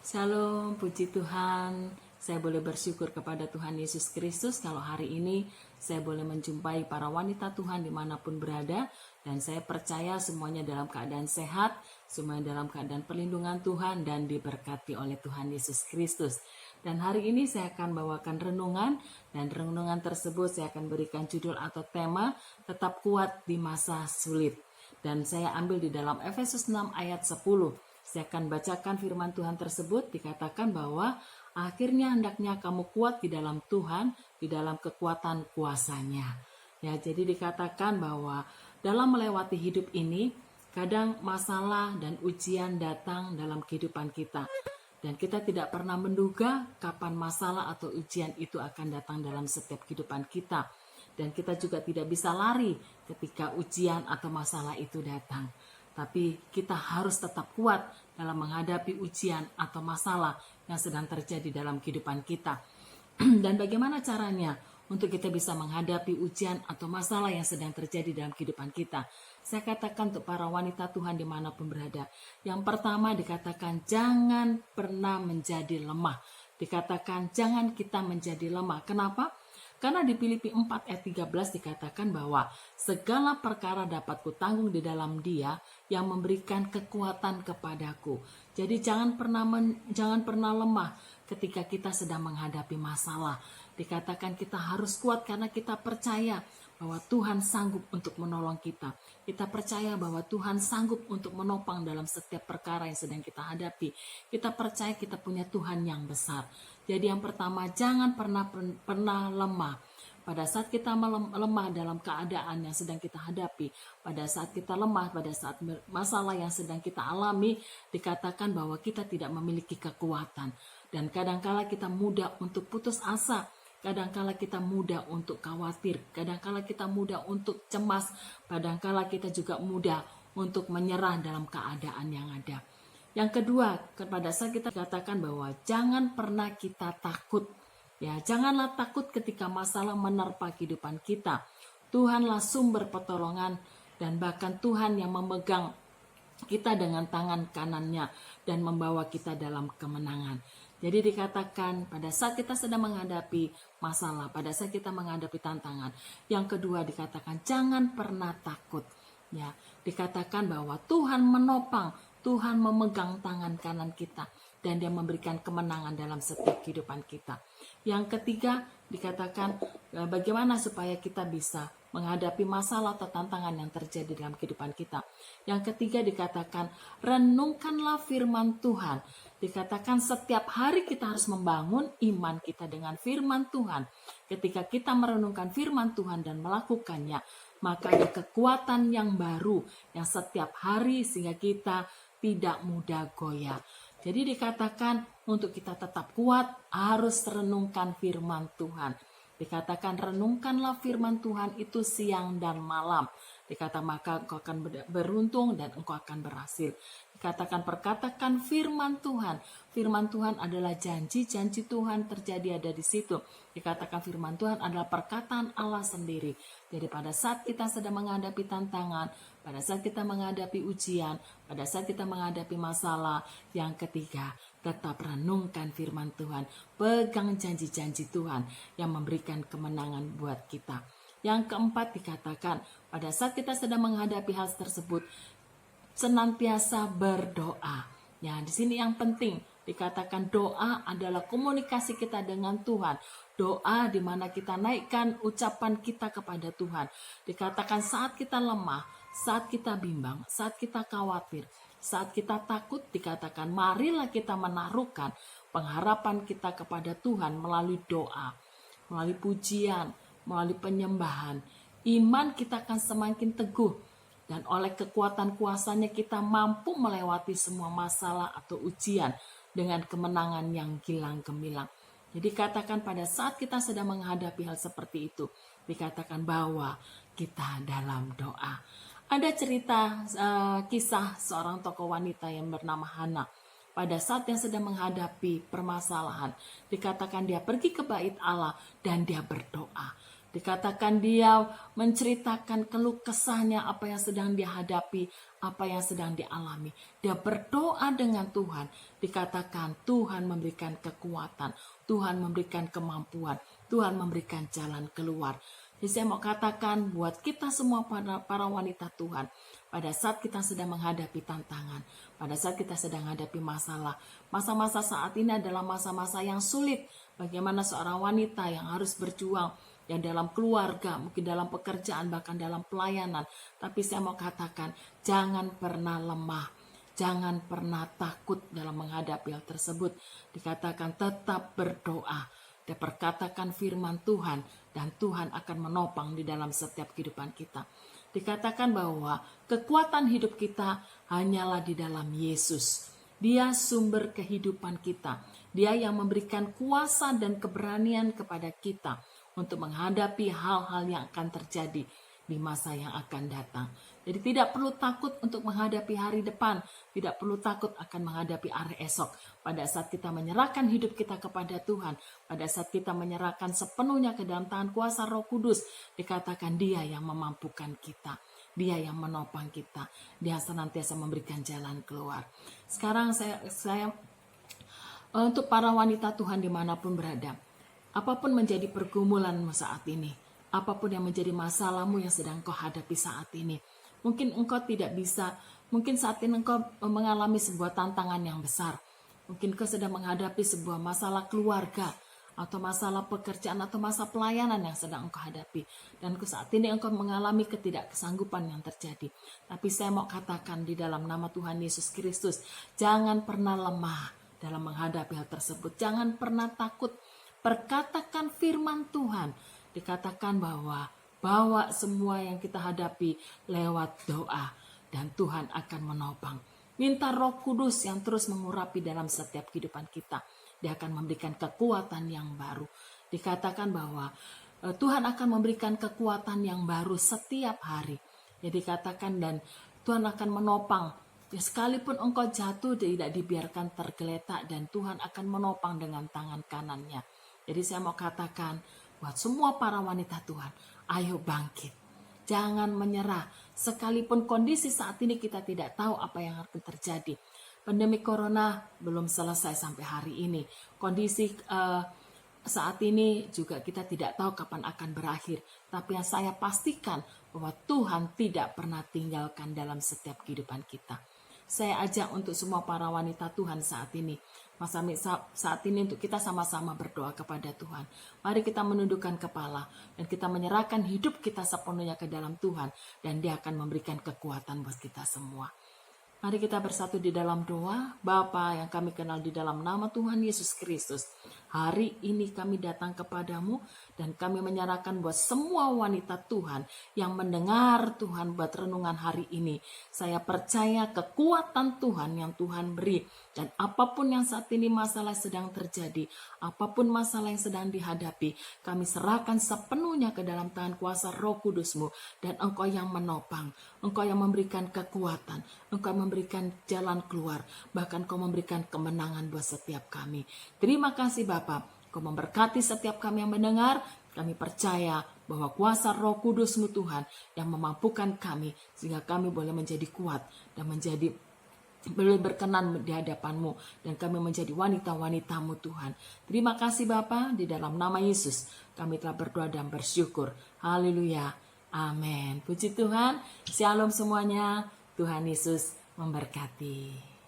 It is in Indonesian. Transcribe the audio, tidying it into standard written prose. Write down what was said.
Shalom, puji Tuhan. Saya boleh bersyukur kepada Tuhan Yesus Kristus kalau hari ini saya boleh menjumpai para wanita Tuhan dimanapun berada. Dan saya percaya semuanya dalam keadaan sehat, semuanya dalam keadaan perlindungan Tuhan dan diberkati oleh Tuhan Yesus Kristus. Dan hari ini saya akan bawakan renungan, dan renungan tersebut saya akan berikan judul atau tema tetap kuat di masa sulit. Dan saya ambil di dalam Efesus 6 ayat 10. Saya akan bacakan firman Tuhan tersebut. Dikatakan bahwa akhirnya hendaknya kamu kuat di dalam Tuhan, di dalam kekuatan kuasanya. Ya, jadi dikatakan bahwa dalam melewati hidup ini, kadang masalah dan ujian datang dalam kehidupan kita. Dan kita tidak pernah menduga kapan masalah atau ujian itu akan datang dalam setiap kehidupan kita. Dan kita juga tidak bisa lari ketika ujian atau masalah itu datang. Tapi kita harus tetap kuat dalam menghadapi ujian atau masalah yang sedang terjadi dalam kehidupan kita. Dan bagaimana caranya untuk kita bisa menghadapi ujian atau masalah yang sedang terjadi dalam kehidupan kita? Saya katakan untuk para wanita Tuhan dimanapun berada. Yang pertama dikatakan jangan pernah menjadi lemah. Dikatakan jangan kita menjadi lemah. Kenapa? Karena di Filipi 4 ayat 13 dikatakan bahwa segala perkara dapat kutanggung di dalam Dia yang memberikan kekuatan kepadaku. Jadi jangan pernah lemah ketika kita sedang menghadapi masalah. Dikatakan kita harus kuat karena kita percaya bahwa Tuhan sanggup untuk menolong kita. Kita percaya bahwa Tuhan sanggup untuk menopang dalam setiap perkara yang sedang kita hadapi. Kita percaya kita punya Tuhan yang besar. Jadi yang pertama, jangan pernah lemah. Pada saat kita lemah dalam keadaan yang sedang kita hadapi, pada saat kita lemah, pada saat masalah yang sedang kita alami, dikatakan bahwa kita tidak memiliki kekuatan. Dan kadangkala kita mudah untuk putus asa, kadangkala kita mudah untuk khawatir, kadangkala kita mudah untuk cemas, kadangkala kita juga mudah untuk menyerah dalam keadaan yang ada. Yang kedua, pada saat kita katakan bahwa jangan pernah kita takut. Ya, janganlah takut ketika masalah menerpa kehidupan kita. Tuhanlah sumber pertolongan dan bahkan Tuhan yang memegang kita dengan tangan kanannya dan membawa kita dalam kemenangan. Jadi dikatakan pada saat kita sedang menghadapi masalah, pada saat kita menghadapi tantangan. Yang kedua dikatakan jangan pernah takut. Ya, dikatakan bahwa Tuhan menopang, Tuhan memegang tangan kanan kita dan Dia memberikan kemenangan dalam setiap kehidupan kita. Yang ketiga dikatakan bagaimana supaya kita bisa menghadapi masalah atau tantangan yang terjadi dalam kehidupan kita. Yang ketiga dikatakan renungkanlah firman Tuhan. Dikatakan setiap hari kita harus membangun iman kita dengan firman Tuhan. Ketika kita merenungkan firman Tuhan dan melakukannya, maka ada kekuatan yang baru yang setiap hari sehingga kita tidak mudah goyah. Jadi dikatakan untuk kita tetap kuat harus renungkan firman Tuhan. Dikatakan renungkanlah firman Tuhan itu siang dan malam. Dikatakan maka engkau akan beruntung dan engkau akan berhasil. Dikatakan perkatakan firman Tuhan. Firman Tuhan adalah janji-janji Tuhan terjadi ada di situ. Dikatakan firman Tuhan adalah perkataan Allah sendiri. Jadi pada saat kita sedang menghadapi tantangan, pada saat kita menghadapi ujian, pada saat kita menghadapi masalah, yang ketiga tetap renungkan firman Tuhan. Pegang janji-janji Tuhan yang memberikan kemenangan buat kita. Yang keempat dikatakan pada saat kita sedang menghadapi hal tersebut, senantiasa berdoa. Ya, di sini yang penting dikatakan doa adalah komunikasi kita dengan Tuhan. Doa di mana kita naikkan ucapan kita kepada Tuhan. Dikatakan saat kita lemah, saat kita bimbang, saat kita khawatir, saat kita takut, dikatakan marilah kita menaruhkan pengharapan kita kepada Tuhan melalui doa, melalui pujian, melalui penyembahan. Iman kita akan semakin teguh. Dan oleh kekuatan kuasanya kita mampu melewati semua masalah atau ujian dengan kemenangan yang gilang gemilang. Jadi katakan pada saat kita sedang menghadapi hal seperti itu, dikatakan bahwa kita dalam doa. Ada cerita kisah seorang tokoh wanita yang bernama Hana. Pada saat yang sedang menghadapi permasalahan, dikatakan dia pergi ke bait Allah dan dia berdoa. Dikatakan dia menceritakan keluh kesahnya apa yang sedang dia hadapi, apa yang sedang dialami. Dia berdoa dengan Tuhan. Dikatakan Tuhan memberikan kekuatan, Tuhan memberikan kemampuan, Tuhan memberikan jalan keluar. Jadi saya mau katakan buat kita semua para wanita Tuhan, pada saat kita sedang menghadapi tantangan, pada saat kita sedang menghadapi masalah, masa-masa saat ini adalah masa-masa yang sulit. Bagaimana seorang wanita yang harus berjuang, yang dalam keluarga, mungkin dalam pekerjaan, bahkan dalam pelayanan. Tapi saya mau katakan, jangan pernah lemah, jangan pernah takut dalam menghadapi hal tersebut. Dikatakan tetap berdoa, dan perkatakan firman Tuhan, dan Tuhan akan menopang di dalam setiap kehidupan kita. Dikatakan bahwa kekuatan hidup kita hanyalah di dalam Yesus. Dia sumber kehidupan kita. Dia yang memberikan kuasa dan keberanian kepada kita untuk menghadapi hal-hal yang akan terjadi di masa yang akan datang. Jadi tidak perlu takut untuk menghadapi hari depan, tidak perlu takut akan menghadapi hari esok. Pada saat kita menyerahkan hidup kita kepada Tuhan, pada saat kita menyerahkan sepenuhnya ke dalam tangan kuasa Roh Kudus, dikatakan Dia yang memampukan kita, Dia yang menopang kita, Dia senantiasa memberikan jalan keluar. Sekarang saya untuk para wanita Tuhan dimanapun berada, apapun menjadi pergumulanmu saat ini, apapun yang menjadi masalahmu yang sedang kau hadapi saat ini, mungkin engkau tidak bisa, mungkin saat ini engkau mengalami sebuah tantangan yang besar, mungkin kau sedang menghadapi sebuah masalah keluarga, atau masalah pekerjaan, atau masa pelayanan yang sedang engkau hadapi, dan saat ini engkau mengalami ketidaksanggupan yang terjadi. Tapi saya mau katakan di dalam nama Tuhan Yesus Kristus, jangan pernah lemah dalam menghadapi hal tersebut. Jangan pernah takut. Perkatakan firman Tuhan. Dikatakan bahwa bawa semua yang kita hadapi lewat doa, dan Tuhan akan menopang. Minta Roh Kudus yang terus mengurapi dalam setiap kehidupan kita. Dia akan memberikan kekuatan yang baru. Dikatakan bahwa Tuhan akan memberikan kekuatan yang baru setiap hari. Jadi dikatakan dan Tuhan akan menopang. Ya, sekalipun engkau jatuh tidak dibiarkan tergeletak, dan Tuhan akan menopang dengan tangan kanannya. Jadi saya mau katakan buat semua para wanita Tuhan, ayo bangkit. Jangan menyerah. Sekalipun kondisi saat ini kita tidak tahu apa yang akan terjadi. Pandemi Corona belum selesai sampai hari ini. Kondisi saat ini juga kita tidak tahu kapan akan berakhir. Tapi yang saya pastikan bahwa Tuhan tidak pernah tinggalkan dalam setiap kehidupan kita. Saya ajak untuk semua para wanita Tuhan saat ini. Saat ini untuk kita sama-sama berdoa kepada Tuhan. Mari kita menundukkan kepala dan kita menyerahkan hidup kita sepenuhnya ke dalam Tuhan. Dan Dia akan memberikan kekuatan buat kita semua. Mari kita bersatu di dalam doa. Bapa yang kami kenal di dalam nama Tuhan Yesus Kristus, hari ini kami datang kepadamu dan kami menyerahkan buat semua wanita Tuhan yang mendengar Tuhan buat renungan hari ini. Saya percaya kekuatan Tuhan yang Tuhan beri, dan apapun yang saat ini masalah sedang terjadi, apapun masalah yang sedang dihadapi, kami serahkan sepenuhnya ke dalam tangan kuasa Roh Kudus-Mu, dan Engkau yang menopang, Engkau yang memberikan kekuatan, Engkau memberikan jalan keluar, bahkan Kau memberikan kemenangan buat setiap kami. Terima kasih Bapa, Kau memberkati setiap kami yang mendengar. Kami percaya bahwa kuasa Roh Kudus-Mu Tuhan yang memampukan kami, sehingga kami boleh menjadi kuat dan menjadi boleh berkenan di hadapan-Mu, dan kami menjadi wanita-wanita-Mu Tuhan. Terima kasih Bapa, di dalam nama Yesus kami telah berdoa dan bersyukur. Haleluya. Amin. Puji Tuhan. Shalom semuanya. Tuhan Yesus memberkati.